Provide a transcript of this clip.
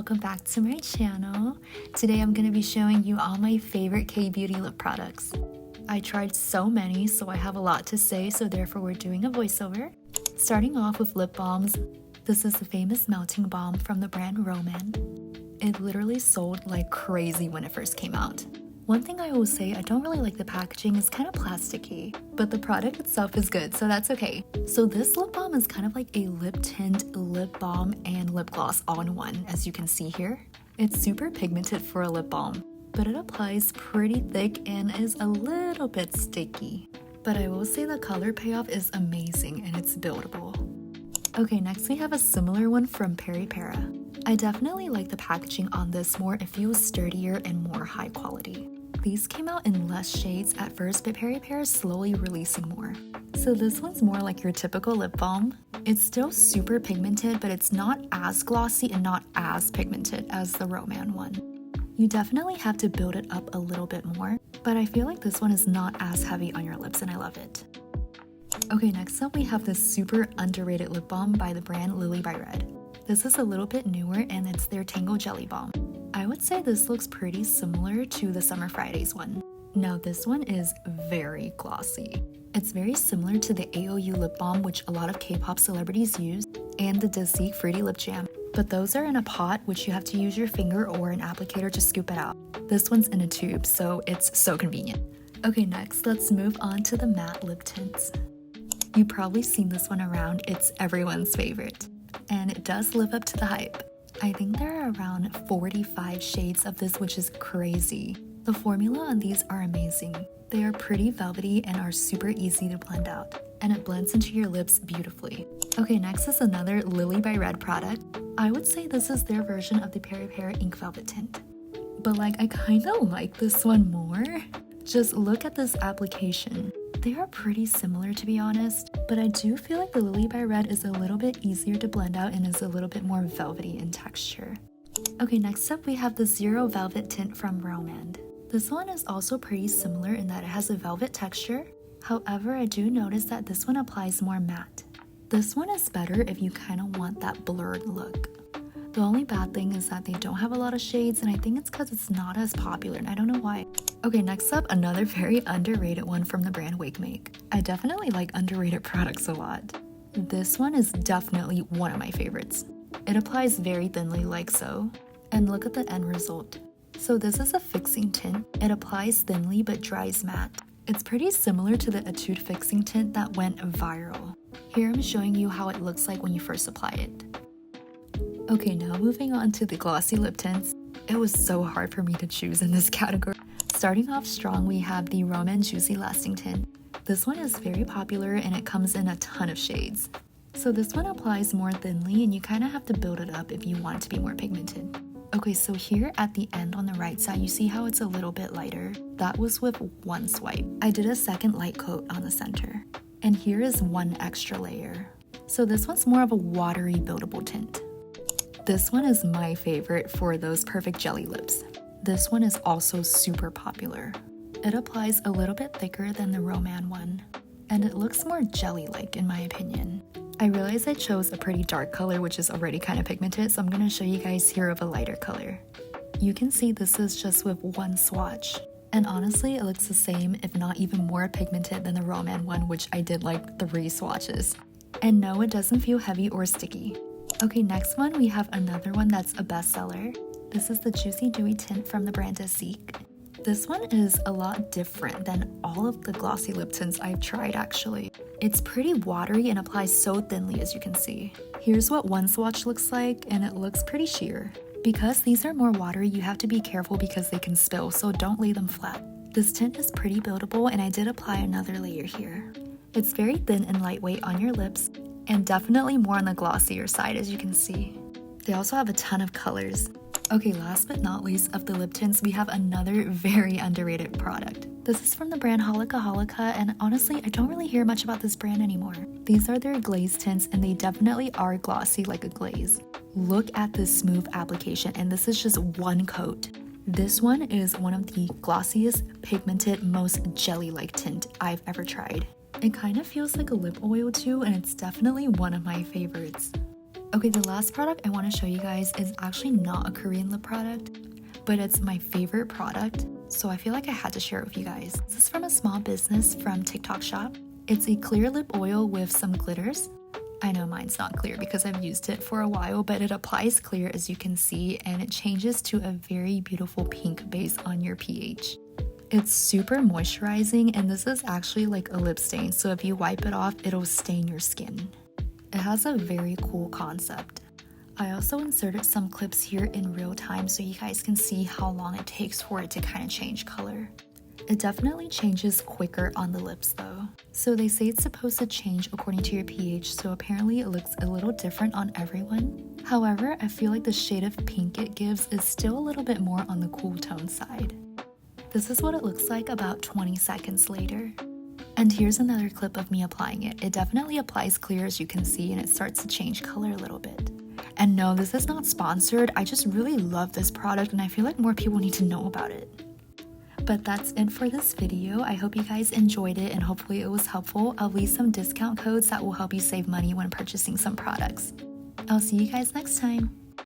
welcome back to my channel. Today I'm going to be showing you all my favorite K-beauty lip products. I tried so many, so I have a lot to say, so therefore we're doing a voiceover. Starting off with lip balms. This is the famous melting balm from the brand Roman. It literally sold like crazy when it first came out. One thing I will say, I don't really like the packaging, it's kind of plasticky, but the product itself is good, so that's okay. So this lip balm is kind of like a lip tint, lip balm, and lip gloss all in one, as you can see here. It's super pigmented for a lip balm, but it applies pretty thick and is a little bit sticky. But I will say the color payoff is amazing and it's buildable. Okay, next we have a similar one from Para. I definitely like the packaging on this more. It feels sturdier and more high quality. These came out in less shades at first, but Para is slowly releasing more. So this one's more like your typical lip balm. It's still super pigmented, but it's not as glossy and not as pigmented as the Roman one. You definitely have to build it up a little bit more, but I feel like this one is not as heavy on your lips and I love it. Okay, next up we have this super underrated lip balm by the brand Lily by Red. This is a little bit newer and it's their Tangle Jelly Balm. I would say this looks pretty similar to the Summer Fridays one. Now this one is very glossy. It's very similar to the AOU lip balm, which a lot of K-pop celebrities use, and the Desique Fruity Lip Jam. But those are in a pot, which you have to use your finger or an applicator to scoop it out. This one's in a tube, so it's so convenient. Okay, next let's move on to the matte lip tints. You've probably seen this one around, it's everyone's favorite. And it does live up to the hype. I think there are around 45 shades of this, which is crazy. The formula on these are amazing. They are pretty velvety and are super easy to blend out, and it blends into your lips beautifully. Okay, next is another Lily by Red product. I would say this is their version of the Para Ink Velvet Tint. But like, I kinda like this one more. Just look at this application. They are pretty similar to be honest, but I do feel like the Lily by Red is a little bit easier to blend out and is a little bit more velvety in texture. Okay, next up we have the Zero Velvet Tint from Roman. This one is also pretty similar in that it has a velvet texture. However, I do notice that this one applies more matte. This one is better if you kind of want that blurred look. The only bad thing is that they don't have a lot of shades, and I think it's because it's not as popular and I don't know why. Okay, next up, another very underrated one from the brand Wake Make. I definitely like underrated products a lot. This one is definitely one of my favorites. It applies very thinly like so, and look at the end result. So this is a fixing tint. It applies thinly but dries matte. It's pretty similar to the Etude fixing tint that went viral. Here I'm showing you how it looks like when you first apply it. Okay, now moving on to the glossy lip tints. It was so hard for me to choose in this category. Starting off strong, we have the Roman Juicy Lasting Tint. This one is very popular and it comes in a ton of shades. So this one applies more thinly and you kind of have to build it up if you want it to be more pigmented. Okay, so here at the end on the right side, you see how it's a little bit lighter? That was with one swipe. I did a second light coat on the center. And here is one extra layer. So this one's more of a watery buildable tint. This one is my favorite for those perfect jelly lips. This one is also super popular. It applies a little bit thicker than the Roman one, and it looks more jelly-like in my opinion. I realize I chose a pretty dark color, which is already kind of pigmented, so I'm going to show you guys here of a lighter color. You can see this is just with one swatch, and honestly it looks the same if not even more pigmented than the Roman one, which I did like 3 swatches. And no, it doesn't feel heavy or sticky. Okay, next one we have another one that's a bestseller. This is the Juicy Dewy Tint from the brand Desique. This one is a lot different than all of the glossy lip tints I've tried actually. It's pretty watery and applies so thinly as you can see. Here's what one swatch looks like and it looks pretty sheer. Because these are more watery, you have to be careful because they can spill, so don't lay them flat. This tint is pretty buildable and I did apply another layer here. It's very thin and lightweight on your lips and definitely more on the glossier side as you can see. They also have a ton of colors. Okay, last but not least of the lip tints, we have another very underrated product. This is from the brand Holika Holika, and honestly, I don't really hear much about this brand anymore. These are their glaze tints, and they definitely are glossy like a glaze. Look at this smooth application, and this is just one coat. This one is one of the glossiest, pigmented, most jelly-like tint I've ever tried. It kind of feels like a lip oil too, and it's definitely one of my favorites. Okay, the last product I want to show you guys is actually not a Korean lip product, but it's my favorite product, so I feel like I had to share it with you guys. This is from a small business from TikTok shop. It's a clear lip oil with some glitters. I know mine's not clear because I've used it for a while, but it applies clear as you can see, and it changes to a very beautiful pink base on your pH. It's super moisturizing, and this is actually like a lip stain, so if you wipe it off, it'll stain your skin. It has a very cool concept. I also inserted some clips here in real time so you guys can see how long it takes for it to kind of change color. It definitely changes quicker on the lips though. So they say it's supposed to change according to your pH, so apparently it looks a little different on everyone. However, I feel like the shade of pink it gives is still a little bit more on the cool tone side. This is what it looks like about 20 seconds later. And here's another clip of me applying it. It definitely applies clear as you can see, and it starts to change color a little bit. And no, this is not sponsored. I just really love this product and I feel like more people need to know about it. But that's it for this video. I hope you guys enjoyed it and hopefully it was helpful. I'll leave some discount codes that will help you save money when purchasing some products. I'll see you guys next time.